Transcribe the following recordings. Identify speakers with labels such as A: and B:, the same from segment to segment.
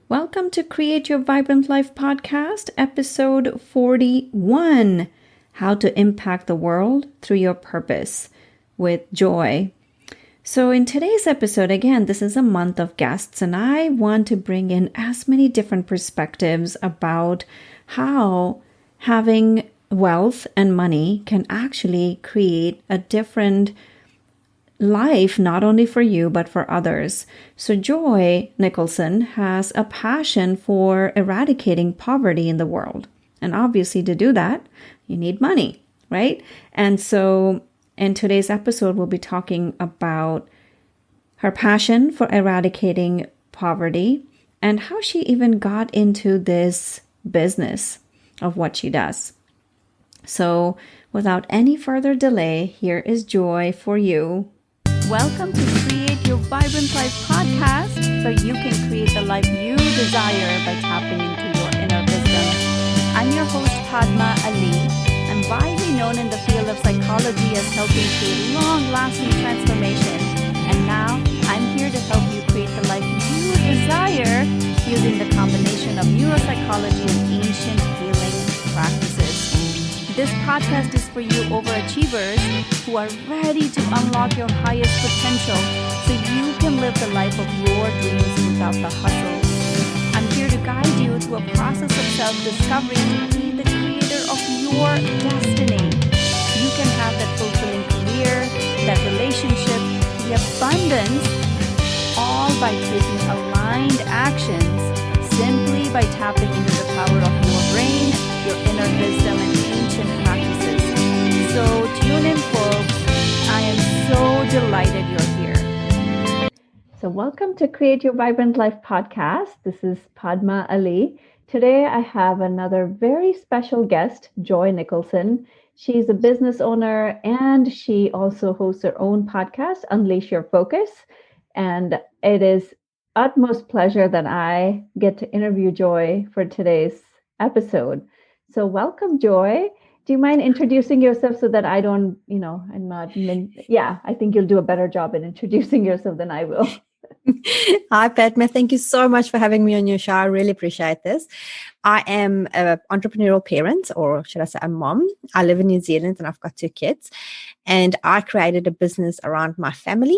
A: Welcome to Create Your Vibrant Life podcast, episode 41, How to Impact the World Through Your Purpose with Joy. So in today's episode, again, this is a month of guests, and I want to bring in as many different perspectives about how having wealth and money can actually create a different life, not only for you, but for others. So Joy Nicholson has a passion for eradicating poverty in the world. And obviously to do that, you need money, right? And so in today's episode, we'll be talking about her passion for eradicating poverty and how she even got into this business of what she does. So without any further delay, here is Joy for you. Welcome to Create Your Vibrant Life podcast, so you can create the life you desire by tapping into your inner wisdom. I'm your host, Padma Ali. I'm widely known in the field of psychology as helping create long-lasting transformation. And now, I'm here to help you create the life you desire using the combination of neuropsychology and ancient healing practices. This podcast is for you overachievers who are ready to unlock your highest potential so you can live the life of your dreams without the hustle. I'm here to guide you through a process of self-discovery to be the creator of your destiny. You can have that fulfilling career, that relationship, the abundance, all by taking aligned actions, simply by tapping into the power of your brain, your inner wisdom, and ancient practices. So tune in, folks. I am so delighted you're here. So welcome to Create Your Vibrant Life podcast. This is Padma Ali. Today I have another very special guest, Joy Nicholson. She's a business owner and she also hosts her own podcast, Unleash Your Focus. And it is utmost pleasure that I get to interview Joy for today's episode. So welcome, Joy. Do you mind introducing yourself so that I don't, I think you'll do a better job in introducing yourself than I will.
B: Hi, Padma. Thank you so much for having me on your show. I really appreciate this. I am an entrepreneurial parent, or should I say a mom. I live in New Zealand and I've got 2 kids. And I created a business around my family.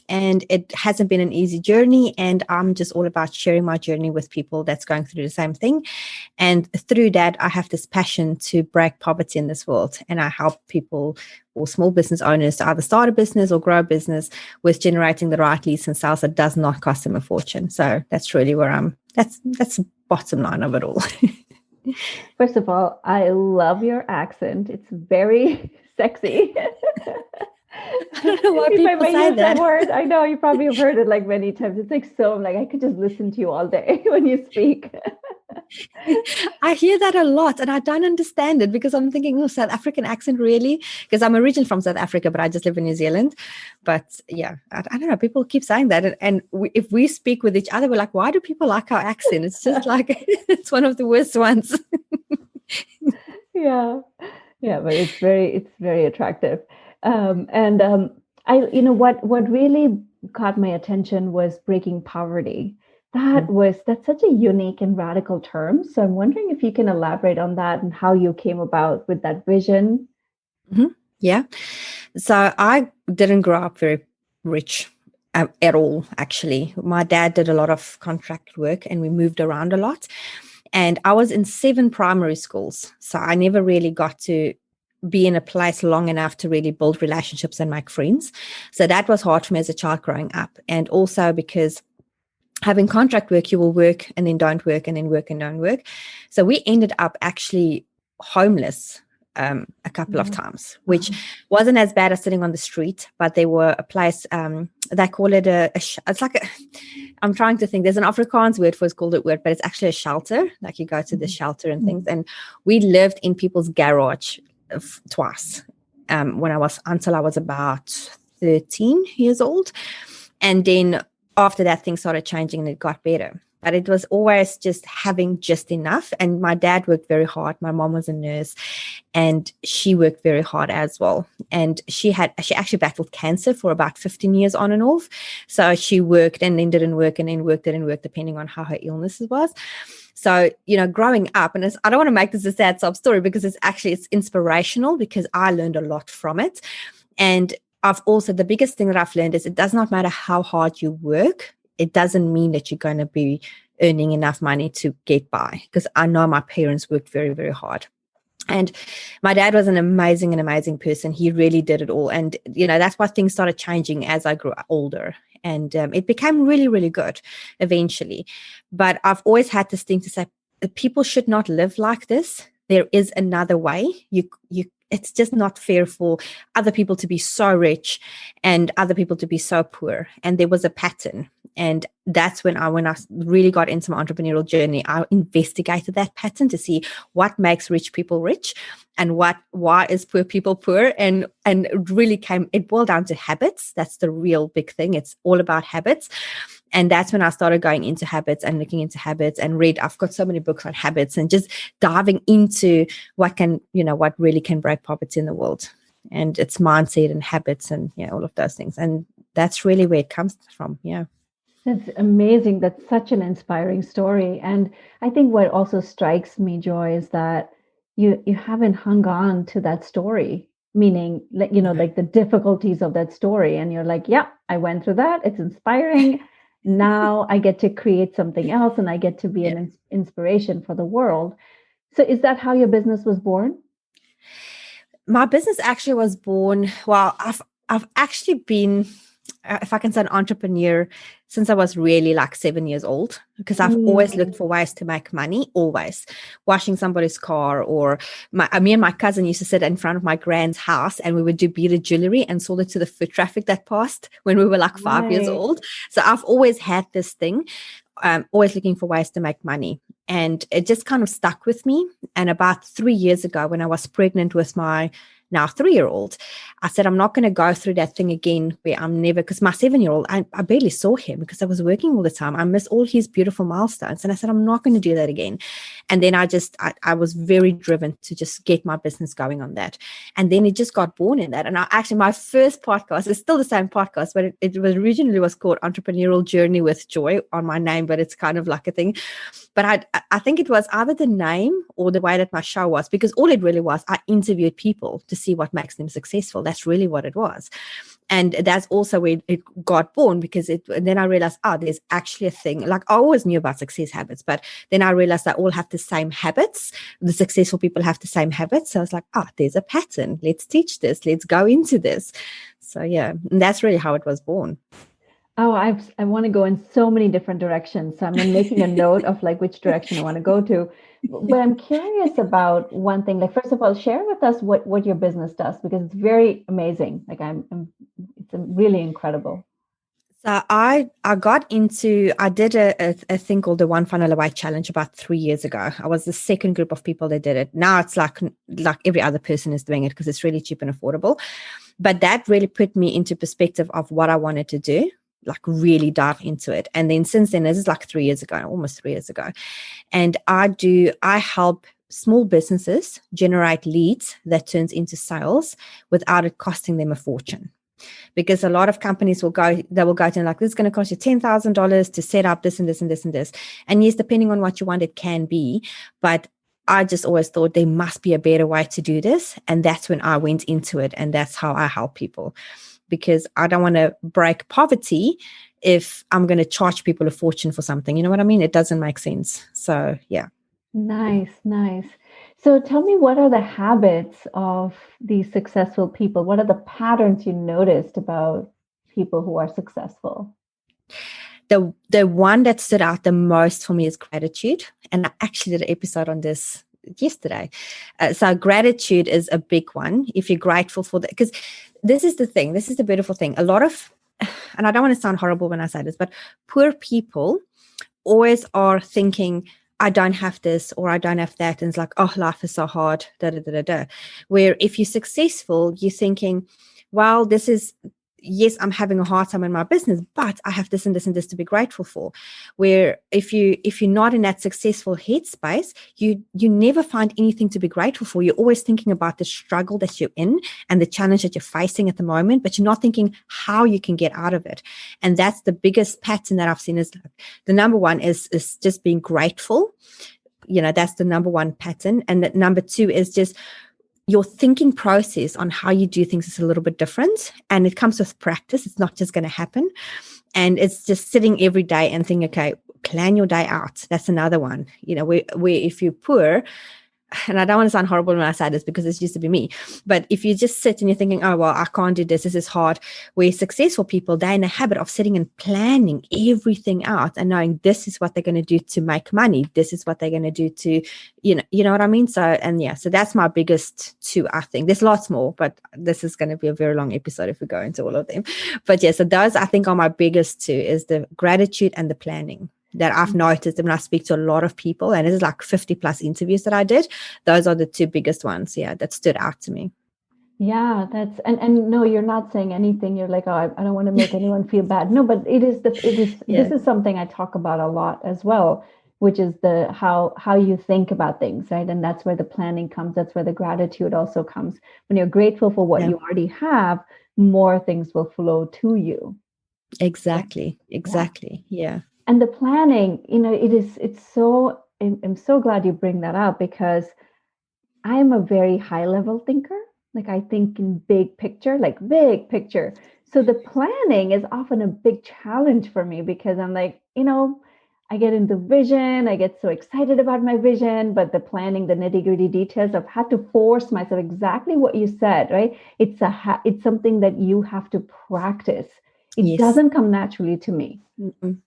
B: And it hasn't been an easy journey, and I'm just all about sharing my journey with people that's going through the same thing. And through that, I have this passion to break poverty in this world, and I help people or small business owners to either start a business or grow a business with generating the right leads and sales that does not cost them a fortune. So that's really where that's the bottom line of it all.
A: First of all, I love your accent. It's very sexy.
B: I don't know why people say that
A: word. I know you probably have heard it like many times. It's like so like I could just listen to you all day when you speak.
B: I hear that a lot and I don't understand it because I'm thinking, South African accent really? Because I'm originally from South Africa, but I just live in New Zealand. But yeah, I don't know. People keep saying that. And if we speak with each other, we're like, why do people like our accent? It's just like, it's one of the worst ones.
A: Yeah, but it's very attractive. What really caught my attention was breaking poverty. That's such a unique and radical term. So I'm wondering if you can elaborate on that and how you came about with that vision.
B: Mm-hmm. Yeah. So I didn't grow up very rich at all, actually. My dad did a lot of contract work and we moved around a lot. And I was in 7 primary schools. So I never really got to be in a place long enough to really build relationships and make friends. So that was hard for me as a child growing up. And also because having contract work, you will work and then don't work and then work and don't work. So we ended up actually homeless a couple of times, which wasn't as bad as sitting on the street, but they were a place, they call it I'm trying to think, there's an Afrikaans word for it's called it word, but it's actually a shelter. Like you go to the shelter and things. And we lived in people's garage twice until I was about 13 years old. And then after that, things started changing and it got better. but it was always just having just enough. And my dad worked very hard. My mom was a nurse, and she worked very hard as well. And she actually battled cancer for about 15 years on and off. So she worked and then didn't work and then worked, didn't work, depending on how her illness was. So, growing up, and I don't want to make this a sad sob story, because it's inspirational, because I learned a lot from it. And the biggest thing that I've learned is it does not matter how hard you work. It doesn't mean that you're going to be earning enough money to get by, because I know my parents worked very, very hard. And my dad was an amazing person. He really did it all. And, that's why things started changing as I grew older. And it became really, really good eventually. But I've always had this thing to say, people should not live like this. There is another way. It's just not fair for other people to be so rich and other people to be so poor. And there was a pattern. And that's when I really got into my entrepreneurial journey, I investigated that pattern to see what makes rich people rich and why is poor people poor. And it boiled down to habits. That's the real big thing. It's all about habits. And that's when I started going into habits and looking into habits and I've got so many books on habits and just diving into what really can break poverty in the world. And it's mindset and habits and all of those things. And that's really where it comes from. Yeah.
A: That's amazing. That's such an inspiring story. And I think what also strikes me, Joy, is that you haven't hung on to that story, meaning, like the difficulties of that story. And you're like, yeah, I went through that. It's inspiring. Now I get to create something else and I get to be an inspiration for the world. So is that how your business was born?
B: My business actually was born, well, I've actually been, if I can say, an entrepreneur since I was really like 7 years old, because I've always looked for ways to make money, always. Washing somebody's car, or me and my cousin used to sit in front of my grand's house and we would do beaded jewelry and sold it to the foot traffic that passed when we were like 5 years old. So I've always had this thing, always looking for ways to make money. And it just kind of stuck with me. And about 3 years ago, when I was pregnant with my now 3-year-old, I said, I'm not going to go through that thing again where I'm never, because my 7-year-old, I barely saw him because I was working all the time. I missed all his beautiful milestones. And I said, I'm not going to do that again. And then I was very driven to just get my business going on that. And then it just got born in that. And my first podcast is still the same podcast, but it was originally was called Entrepreneurial Journey with Joy on my name, but it's kind of like a thing. But I think it was either the name or the way that my show was, because all it really was, I interviewed people to see what makes them successful. That's really what it was. And that's also where it got born, because and then I realized, there's actually a thing. Like, I always knew about success habits, but then I realized they all have the same habits. The successful people have the same habits. So I was like, there's a pattern. Let's teach this. Let's go into this. So yeah, and that's really how it was born.
A: Oh, I want to go in so many different directions. So I'm making a note of like which direction I want to go to. But I'm curious about one thing. Like, first of all, share with us what your business does, because it's very amazing. Like, it's really incredible.
B: So I did a thing called the One Funnel Away Challenge about 3 years ago. I was the second group of people that did it. Now it's like every other person is doing it because it's really cheap and affordable. But that really put me into perspective of what I wanted to do, like really dive into it. And then since then, this is like 3 years ago, almost 3 years ago. And I help small businesses generate leads that turns into sales without it costing them a fortune. Because a lot of companies will go to like, this is going to cost you $10,000 to set up this and this and this and this. And yes, depending on what you want, it can be. But I just always thought there must be a better way to do this. And that's when I went into it. And that's how I help people, because I don't want to break poverty if I'm going to charge people a fortune for something. You know what I mean? It doesn't make sense. So, yeah.
A: Nice. So tell me, what are the habits of these successful people? What are the patterns you noticed about people who are successful?
B: The one that stood out the most for me is gratitude. And I actually did an episode on this yesterday. So gratitude is a big one. If you're grateful for that, because this is the thing, this is the beautiful thing. A lot of, and I don't want to sound horrible when I say this, but poor people always are thinking, I don't have this or I don't have that. And it's like, life is so hard, da, da, da, da, da. Where if you're successful, you're thinking, well, this is yes, I'm having a hard time in my business, but I have this and this and this to be grateful for. Where if you're not in that successful headspace, you never find anything to be grateful for. You're always thinking about the struggle that you're in and the challenge that you're facing at the moment, but you're not thinking how you can get out of it. And that's the biggest pattern that I've seen. Is the number one is just being grateful. That's the number one pattern. And the number two is just your thinking process on how you do things is a little bit different, and it comes with practice. It's not just going to happen. And it's just sitting every day and thinking, okay, plan your day out. That's another one, where if you're poor, and I don't want to sound horrible when I say this because this used to be me, but if you just sit and you're thinking, oh, well, I can't do this, this is hard, where successful people, they're in the habit of sitting and planning everything out and knowing this is what they're going to do to make money. This is what they're going to do to, you know what I mean? So that's my biggest two, I think. There's lots more, but this is going to be a very long episode if we go into all of them. But yeah, so those I think are my biggest two, is the gratitude and the planning. That I've noticed when I speak to a lot of people, and it is like 50 plus interviews that I did. Those are the two biggest ones, that stood out to me.
A: Yeah, that's and no, you're not saying anything. You're like, oh, I don't want to make anyone feel bad. No, but this is something I talk about a lot as well, which is the how you think about things, right? And that's where the planning comes. That's where the gratitude also comes. When you're grateful for what you already have, more things will flow to you.
B: Exactly. Yeah.
A: And the planning, I'm so glad you bring that up, because I'm a very high level thinker. Like, I think in big picture, like big picture. So the planning is often a big challenge for me, because I'm like, I get into vision, I get so excited about my vision, but the planning, the nitty gritty details, I've had to force myself, exactly what you said, right? It's something that you have to practice. It doesn't come naturally to me.
B: Mm-mm.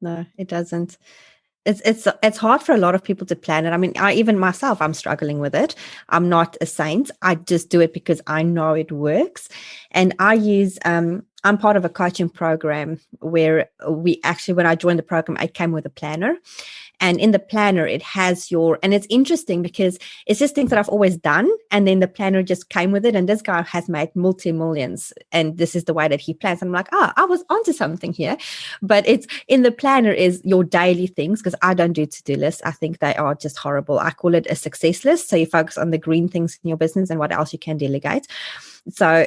B: No, it doesn't. It's hard for a lot of people to plan it. I mean, even myself, I'm struggling with it. I'm not a saint. I just do it because I know it works. And I'm part of a coaching program where when I joined the program, I came with a planner. And in the planner, it has and it's interesting because it's just things that I've always done. And then the planner just came with it. And this guy has made multi-millions. And this is the way that he plans. I'm like, I was onto something here. But it's in the planner is your daily things, because I don't do to-do lists. I think they are just horrible. I call it a success list. So you focus on the green things in your business and what else you can delegate. So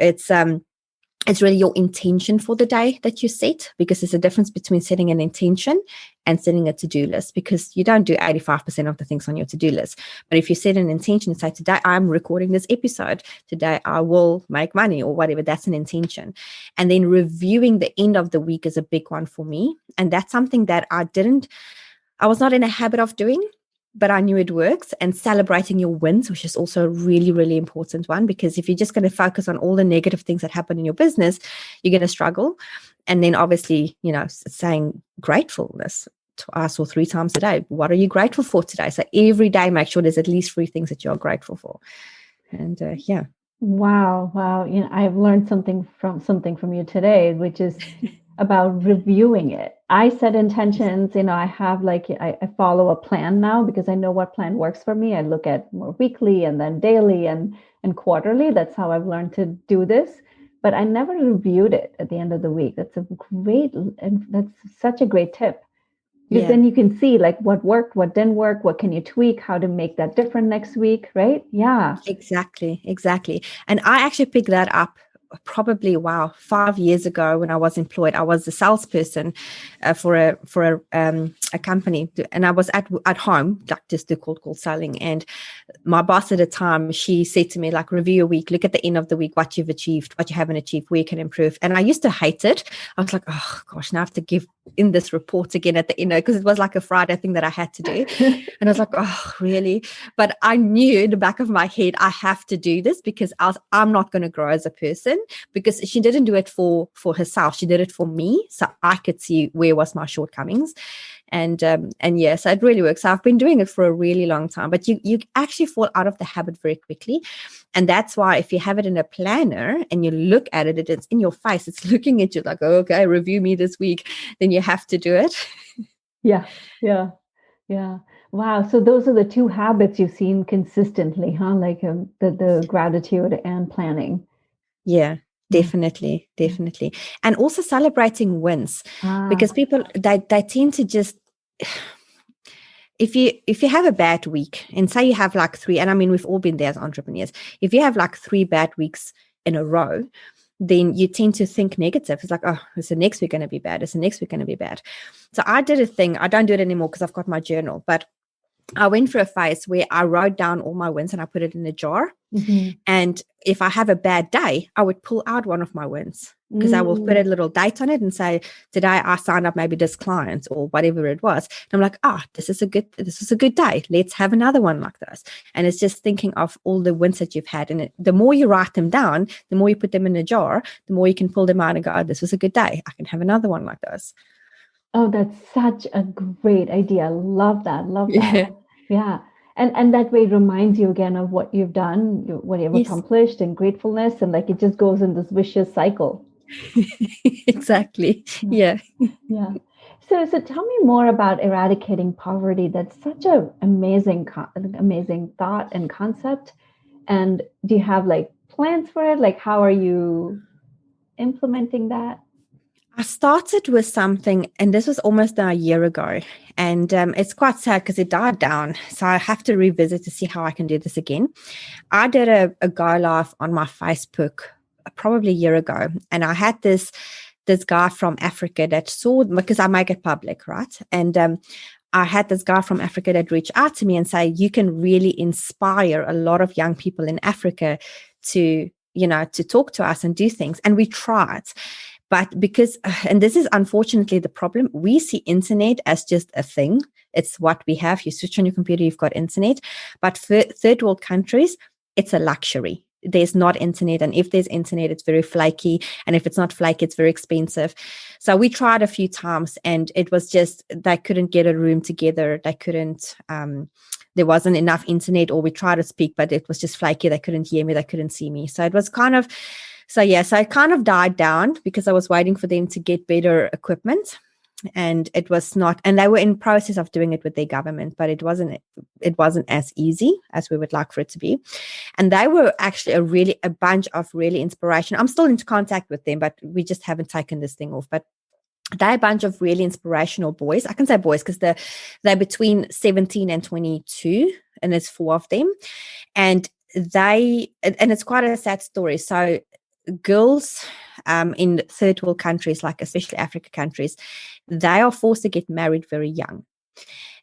B: it's really your intention for the day that you set, because there's a difference between setting an intention and setting a to-do list, because you don't do 85% of the things on your to-do list. But if you set an intention and say, today I'm recording this episode, today I will make money or whatever, that's an intention. And then reviewing the end of the week is a big one for me. And that's something that I was not in a habit of doing, but I knew it works. And celebrating your wins, which is also a really, really important one, because if you're just going to focus on all the negative things that happen in your business, you're going to struggle. And then obviously, saying gratefulness twice or 3 times a day. What are you grateful for today? So every day, make sure there's at least 3 things that you're grateful for. And yeah.
A: Wow. I've learned something from you today, which is about reviewing it. I set intentions, I have I follow a plan now, because I know what plan works for me. I look at more weekly and then daily and quarterly. That's how I've learned to do this. But I never reviewed it at the end of the week. That's such a great tip. Because then you can see what worked, what didn't work, what can you tweak, how to make that different next week, right? Yeah.
B: Exactly. And I actually picked that up probably 5 years ago when I was employed. I was a salesperson for a company, and I was at home, like just do cold call selling. And my boss at the time, she said to me, review a week, look at the end of the week, what you've achieved, what you haven't achieved, where you can improve. And I used to hate it. I was like, oh gosh, now I have to give in this report again at the end, because it was like a Friday thing that I had to do. And I was like, oh, really? But I knew in the back of my head, I have to do this, because I'm not going to grow as a person, because she didn't do it for herself. She did it for me, so I could see where was my shortcomings. And yeah, so it really works. So I've been doing it for a really long time, but you actually fall out of the habit very quickly. And that's why if you have it in a planner and you look at it, it's in your face, it's looking at you like, oh, okay, review me this week, then you have to do it.
A: Yeah. Wow. So those are the 2 habits you've seen consistently, huh? The gratitude and planning.
B: Yeah. Definitely. And also celebrating wins, because people, they tend to just, if you have a bad week, and say you have like 3, and I mean, we've all been there as entrepreneurs, if you have like 3 bad weeks in a row, then you tend to think negative. It's like, oh, is the next week going to be bad? Is the next week going to be bad? So I did a thing. I don't do it anymore because I've got my journal, but I went through a phase where I wrote down all my wins and I put it in a jar. And if I have a bad day, I would pull out one of my wins, because I will put a little date on it and say, today I signed up maybe this client or whatever it was. And I'm like, this is a good day. Let's have another one like this. And it's just thinking of all the wins that you've had. And the more you write them down, the more you put them in a jar, the more you can pull them out and go, this was a good day. I can have another one like this.
A: Oh, that's such a great idea. Love that. Yeah. And that way it reminds you again of what you've done, what you've accomplished, and gratefulness. And like, it just goes in this vicious cycle.
B: Exactly. Yeah.
A: So tell me more about eradicating poverty. That's such an amazing thought and concept. And do you have like plans for it? Like, how are you implementing that?
B: I started with something, and this was almost a year ago, and it's quite sad because it died down. So I have to revisit to see how I can do this again. I did a go live on my Facebook probably a year ago, and I had this guy from Africa that saw, because I make it public, right? And I had this guy from Africa that reached out to me and say, you can really inspire a lot of young people in Africa to talk to us and do things. And we tried. But because, and this is unfortunately the problem, we see internet as just a thing. It's what we have. You switch on your computer, you've got internet. But for third world countries, it's a luxury. There's not internet. And if there's internet, it's very flaky. And if it's not flaky, it's very expensive. So we tried a few times, and it was just, they couldn't get a room together. They couldn't, there wasn't enough internet, or we tried to speak, but it was just flaky. They couldn't hear me. They couldn't see me. So it was kind of, so it kind of died down because I was waiting for them to get better equipment, and it was not, and they were in process of doing it with their government, but it wasn't as easy as we would like for it to be. And they were actually a bunch of really inspiration. I'm still in contact with them, but we just haven't taken this thing off. But they're a bunch of really inspirational boys. I can say boys because they're between 17 and 22, and there's 4 of them. And it's quite a sad story. So girls in third world countries, like especially Africa countries, they are forced to get married very young.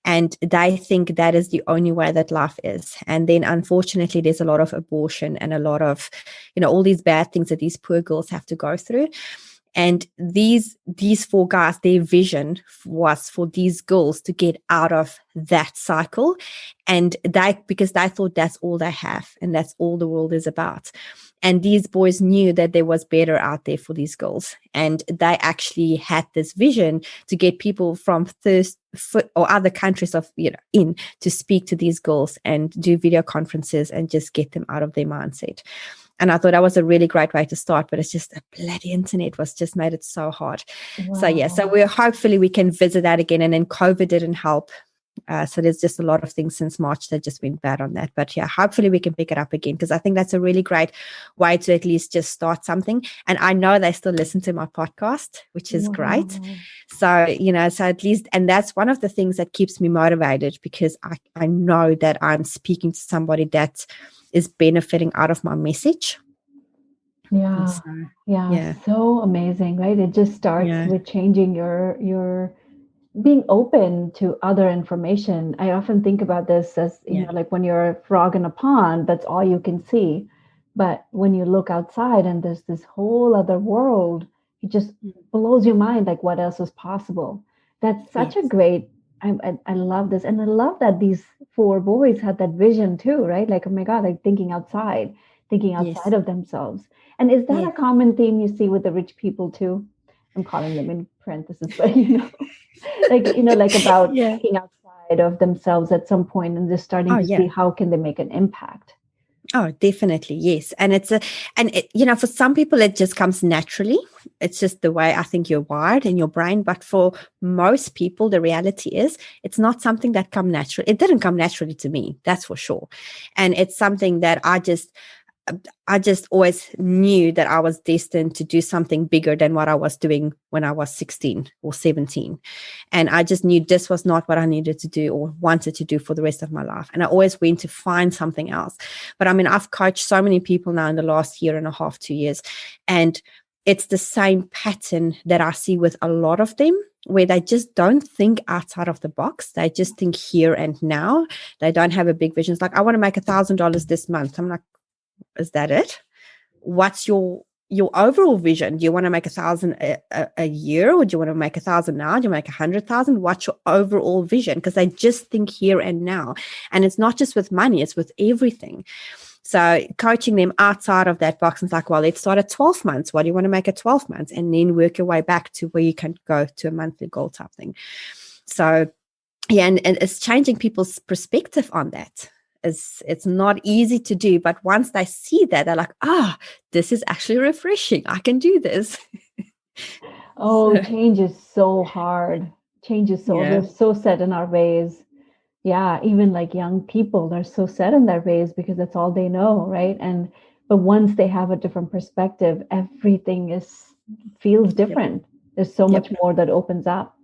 B: And they think that is the only way that life is. And then unfortunately, there's a lot of abortion and a lot of, all these bad things that these poor girls have to go through. And these 4 guys, their vision was for these girls to get out of that cycle. And because they thought that's all they have and that's all the world is about. And these boys knew that there was better out there for these girls. And they actually had this vision to get people from or other countries in to speak to these girls and do video conferences and just get them out of their mindset. And I thought that was a really great way to start, but it's just a bloody internet was just made it so hard. Wow. So hopefully we can visit that again. And then COVID didn't help. So there's just a lot of things since March that just went bad on that. But yeah, hopefully we can pick it up again, because I think that's a really great way to at least just start something. And I know they still listen to my podcast, which is great. So, so at least, and that's one of the things that keeps me motivated, because I know that I'm speaking to somebody that is benefiting out of my message.
A: Yeah. So amazing, right? It just starts with changing your being open to other information. I often think about this as, like when you're a frog in a pond, that's all you can see. But when you look outside and there's this whole other world, it just blows your mind, like what else is possible. That's such a great, I love this. And I love that these 4 boys had that vision too, right? Like, oh my God, like thinking outside of themselves. And is that a common theme you see with the rich people too? I'm calling them in parentheses, but like about thinking outside of themselves at some point and just starting to see how can they make an impact.
B: Oh, definitely. Yes. And for some people, it just comes naturally. It's just the way I think you're wired in your brain. But for most people, the reality is it's not something that comes naturally. It didn't come naturally to me. That's for sure. And it's something that I just always knew that I was destined to do something bigger than what I was doing when I was 16 or 17. And I just knew this was not what I needed to do or wanted to do for the rest of my life. And I always went to find something else. But I mean, I've coached so many people now in the last year and a half, 2 years. And it's the same pattern that I see with a lot of them, where they just don't think outside of the box. They just think here and now. They don't have a big vision. It's like, I want to make $1,000 this month. I'm like, is that it? What's your overall vision? Do you want to make 1,000 a year, or do you want to make 1,000 now? Do you make 100,000? What's your overall vision? Because they just think here and now. And it's not just with money, it's with everything. So coaching them outside of that box, and it's like, well, let's start at 12 months. What do you want to make at 12 months? And then work your way back to where you can go to a monthly goal type thing. So yeah, and it's changing people's perspective on that. It's not easy to do, but once they see that, they're like, this is actually refreshing. I can do this.
A: Change is so hard. Change is we're so set in our ways. Yeah, even like young people, they're so set in their ways because that's all they know, right? But once they have a different perspective, everything feels different. Yep. There's so much more that opens up.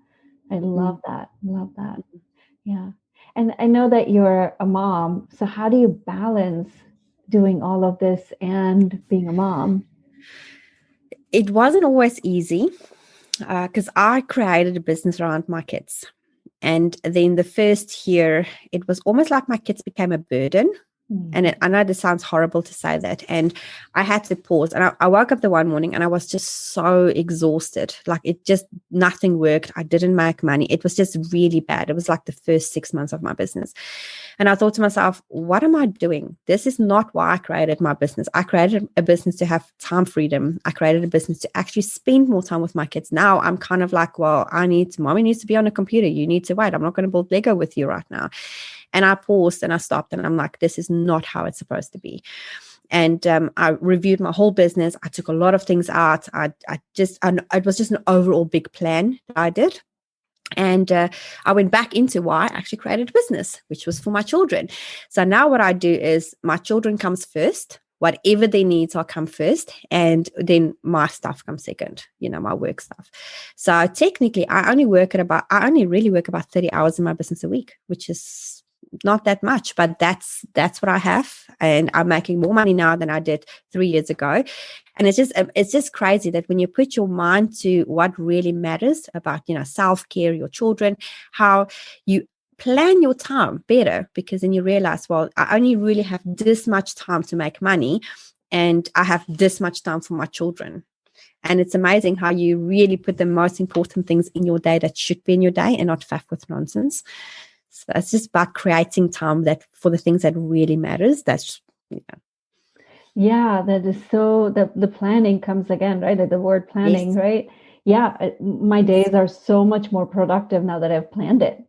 A: I love that. Love that. Yeah. And I know that you're a mom. So how do you balance doing all of this and being a mom?
B: It wasn't always easy because I created a business around my kids. And then the first year, it was almost like my kids became a burden. And I know this sounds horrible to say that. And I had to pause. And I woke up the one morning and I was just so exhausted. Like nothing worked. I didn't make money. It was just really bad. It was like the first 6 months of my business. And I thought to myself, what am I doing? This is not why I created my business. I created a business to have time freedom. I created a business to actually spend more time with my kids. Now I'm kind of like, well, mommy needs to be on a computer. You need to wait. I'm not going to build Lego with you right now. And I paused and I stopped and I'm like, this is not how it's supposed to be. And I reviewed my whole business. I took a lot of things out. It was just an overall big plan that I did. And I went back into why I actually created a business, which was for my children. So now what I do is my children comes first. Whatever their needs are come first, and then my stuff comes second, my work stuff. So technically, I only really work about 30 hours in my business a week, which is not that much, but that's what I have. And I'm making more money now than I did 3 years ago. And it's just crazy that when you put your mind to what really matters about, self-care, your children, how you plan your time better, because then you realize, well, I only really have this much time to make money and I have this much time for my children. And it's amazing how you really put the most important things in your day that should be in your day and not faff with nonsense. So it's just about creating time that for the things that really matters.
A: Yeah, that is so, the planning comes again, right? The word planning, yes. Right? Yeah, my days are so much more productive now that I've planned it.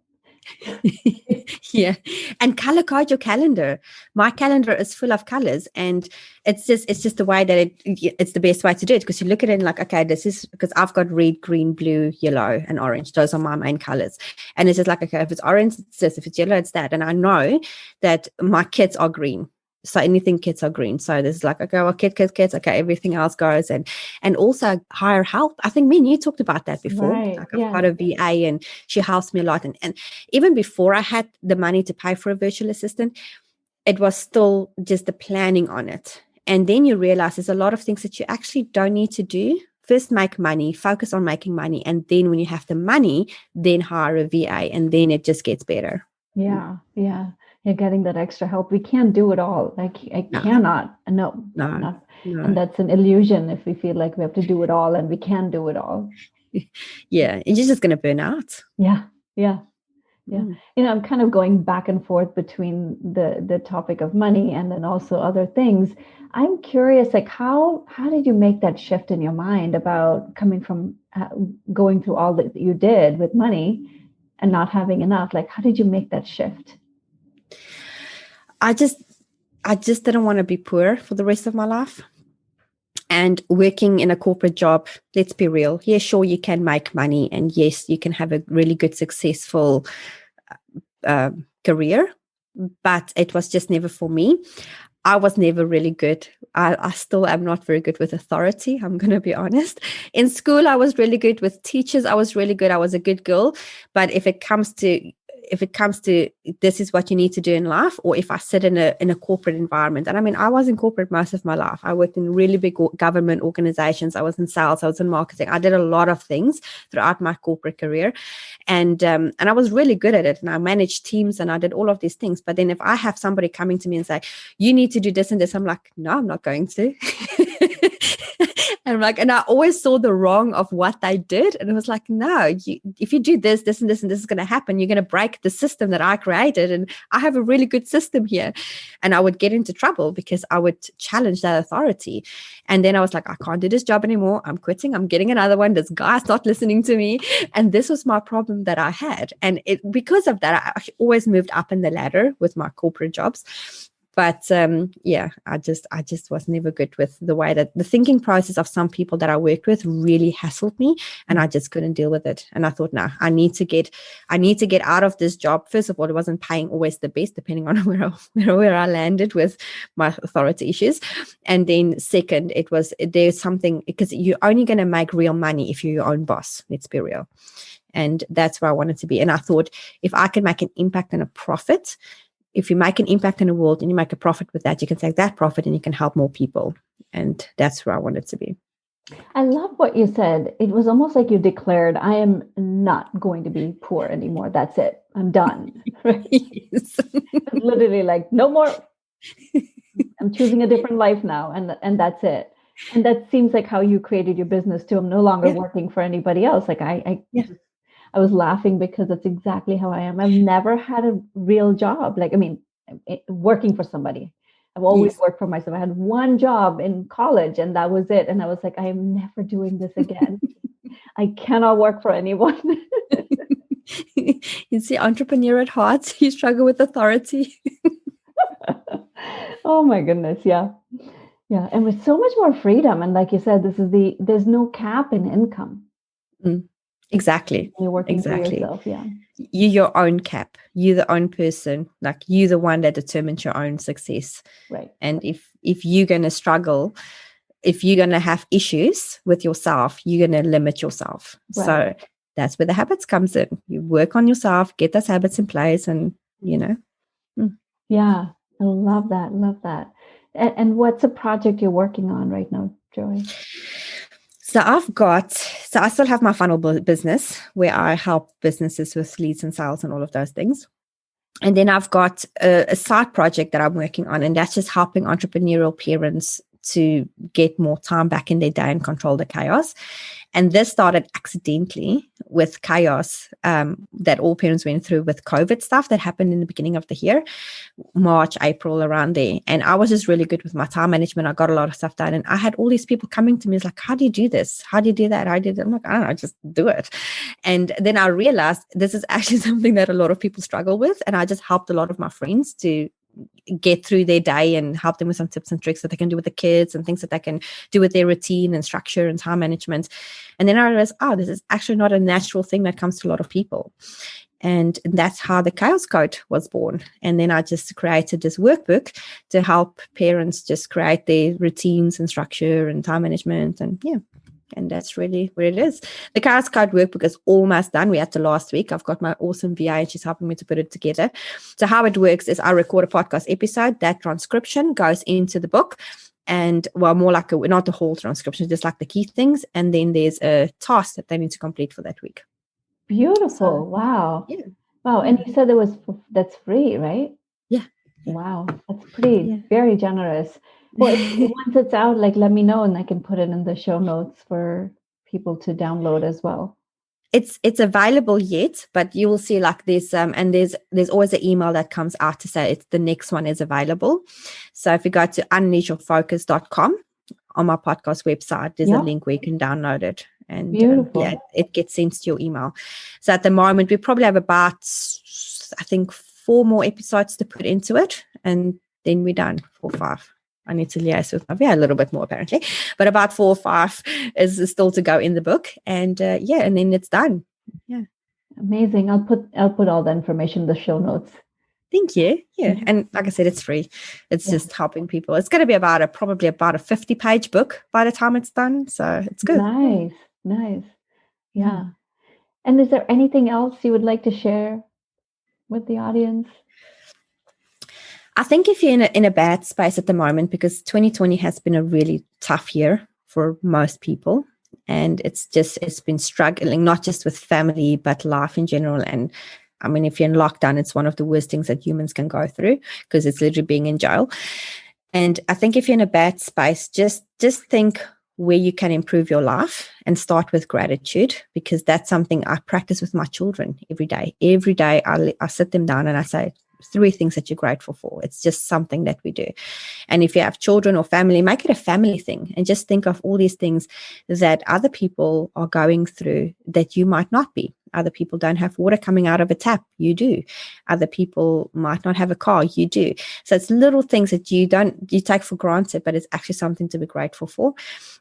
B: Yeah. And color code your calendar. My calendar is full of colors, and it's just the way that it's the best way to do it, because you look at it and like, okay, this is because I've got red, green, blue, yellow, and orange. Those are my main colors. And it's just like, okay, if it's orange, it's this, if it's yellow, it's that. And I know that my kids are green. So anything kids are green. So there's like, okay, well, kids, okay, everything else goes. And also hire help. I think me and you talked about that before.
A: Right.
B: Like I've got a VA and she helps me a lot. And even before I had the money to pay for a virtual assistant, it was still just the planning on it. And then you realize there's a lot of things that you actually don't need to do. First, make money, focus on making money. And then when you have the money, then hire a VA, and then it just gets better.
A: Yeah. Yeah. You're getting that extra help. We can't do it all. I cannot. No. And that's an illusion if we feel like we have to do it all and we can do it all.
B: Yeah. You're just going to burn out.
A: Yeah. I'm kind of going back and forth between the topic of money and then also other things. I'm curious, like how did you make that shift in your mind about coming from going through all that you did with money and not having enough? Like, how did you make that shift?
B: I just didn't want to be poor for the rest of my life. And working in a corporate job, let's be real. Yeah, sure, you can make money. And yes, you can have a really good, successful career. But it was just never for me. I was never really good. I still am not very good with authority. I'm going to be honest. In school, I was really good with teachers. I was really good. I was a good girl. But if it comes to this is what you need to do in life, or if I sit in a corporate environment, and I mean, I was in corporate most of my life. I worked in really big government organizations. I was in sales. I was in marketing. I did a lot of things throughout my corporate career. And I was really good at it, and I managed teams and I did all of these things. But then if I have somebody coming to me and say, you need to do this and this, I'm like, no, I'm not going to. And I'm like, and I always saw the wrong of what they did. And it was like, no, if you do this, this and this, and this is going to happen, you're going to break the system that I created. And I have a really good system here. And I would get into trouble because I would challenge that authority. And then I was like, I can't do this job anymore. I'm quitting. I'm getting another one. This guy's not listening to me. And this was my problem that I had. And because of that, I always moved up in the ladder with my corporate jobs. But I just was never good with the way that the thinking process of some people that I worked with really hassled me, and I just couldn't deal with it. And I thought, no, I need to get out of this job. First of all, it wasn't paying always the best, depending on where I landed with my authority issues. And then second, there's something, because you're only going to make real money if you're your own boss. Let's be real. And that's where I wanted to be. And I thought, if I can make an impact and a profit, if you make an impact in the world and you make a profit with that, you can take that profit and you can help more people. And that's where I wanted to be.
A: I love what you said. It was almost like you declared, I am not going to be poor anymore. That's it. I'm done. Right?
B: Yes.
A: Literally like, no more. I'm choosing a different life now. And that's it. And that seems like how you created your business too. I'm no longer working for anybody else. Like I was laughing because that's exactly how I am. I've never had a real job. Like, I mean, working for somebody. I've always worked for myself. I had one job in college and that was it. And I was like, I am never doing this again. I cannot work for anyone.
B: You see, entrepreneur at heart, you struggle with authority.
A: Oh my goodness. Yeah. Yeah. And with so much more freedom. And like you said, there's no cap in income.
B: Exactly.
A: You're working for yourself. Yeah.
B: You're your own cap. You're the own person. Like, you're the one that determines your own success.
A: Right.
B: And if you're going to struggle, if you're going to have issues with yourself, you're going to limit yourself. Right. So that's where the habits comes in. You work on yourself, get those habits in place, and Yeah.
A: I love that. Love that. And what's a project you're working on right now, Joy?
B: So I still have my funnel business where I help businesses with leads and sales and all of those things. And then I've got a side project that I'm working on, and that's just helping entrepreneurial parents to get more time back in their day and control the chaos. And this started accidentally with chaos that all parents went through with COVID stuff that happened in the beginning of the year, March, April, around there. And I was just really good with my time management. I got a lot of stuff done. And I had all these people coming to me, it's like, how do you do this? How do you do that? How do you do that? I'm like, I don't know, just do it. And then I realized this is actually something that a lot of people struggle with. And I just helped a lot of my friends to get through their day and help them with some tips and tricks that they can do with the kids and things that they can do with their routine and structure and time management. And then I realized, this is actually not a natural thing that comes to a lot of people. And that's how the Chaos Code was born. And then I just created this workbook to help parents just create their routines and structure and time management. And that's really where it is. The Chaos Code workbook is almost done. We had to last week. I've got my awesome VA and she's helping me to put it together. So how it works is I record a podcast episode. That transcription goes into the book. And more like not the whole transcription, just like the key things. And then there's a task that they need to complete for that week.
A: Beautiful. So, wow. Yeah. Wow. And you said that's free, right?
B: Yeah.
A: Wow. That's very generous. Well, once it's out, let me know and I can put it in the show notes for people to download as well.
B: It's available yet, but you will see there's always an email that comes out to say the next one is available. So if you go to unleashyourfocus.com on my podcast website, there's a link where you can download it. And it gets sent to your email. So at the moment, we probably have about, I think, 4 more episodes to put into it. And then we're done, 4 or 5. I need to liaise with a little bit more apparently, but about 4 or 5 is still to go in the book, and and then it's done. Yeah,
A: amazing. I'll put all the information in the show notes.
B: Thank you. Yeah. And like I said, it's free. It's just helping people. It's going to be probably about a 50-page book by the time it's done. So it's good.
A: Nice. Yeah. And is there anything else you would like to share with the audience?
B: I think if you're in a bad space at the moment, because 2020 has been a really tough year for most people, and it's been struggling, not just with family, but life in general. And I mean, if you're in lockdown, it's one of the worst things that humans can go through, because it's literally being in jail. And I think if you're in a bad space, just think where you can improve your life, and start with gratitude, because that's something I practice with my children every day. Every day I sit them down and I say 3 things that you're grateful for. It's just something that we do. And if you have children or family, make it a family thing, and just think of all these things that other people are going through that you might not be. Other people don't have water coming out of a tap. You do. Other people might not have a car. You do. So it's little things that you take for granted, but it's actually something to be grateful for.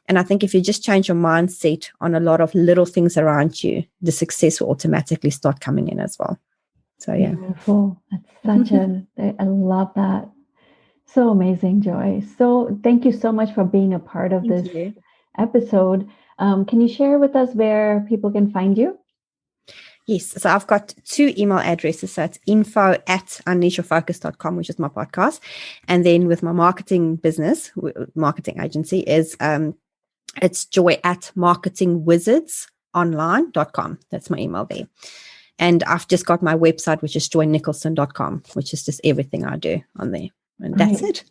B: And I think if you just change your mindset on a lot of little things around you, the success will automatically start coming in as well. So, yeah.
A: Beautiful. That's I love that. So amazing, Joy. So thank you so much for being a part of this episode. Can you share with us where people can find you?
B: Yes. So I've got 2 email addresses. So it's info@unleashyourfocus.com, which is my podcast. And then with my marketing agency is it's joy@marketingwizardsonline.com. That's my email there. And I've just got my website, which is joynicholson.com, which is just everything I do on there. And that's it.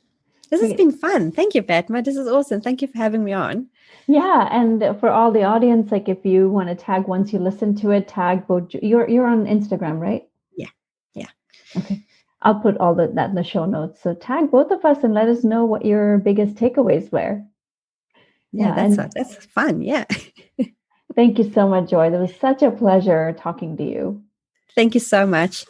B: This has been fun. Thank you, Padma. This is awesome. Thank you for having me on.
A: Yeah, and for all the audience, like if you want to tag once you listen to it, tag both. You're on Instagram, right?
B: Yeah.
A: Okay, I'll put all that in the show notes. So tag both of us and let us know what your biggest takeaways were.
B: Yeah, that's fun. Yeah.
A: Thank you so much, Joy. It was such a pleasure talking to you.
B: Thank you so much.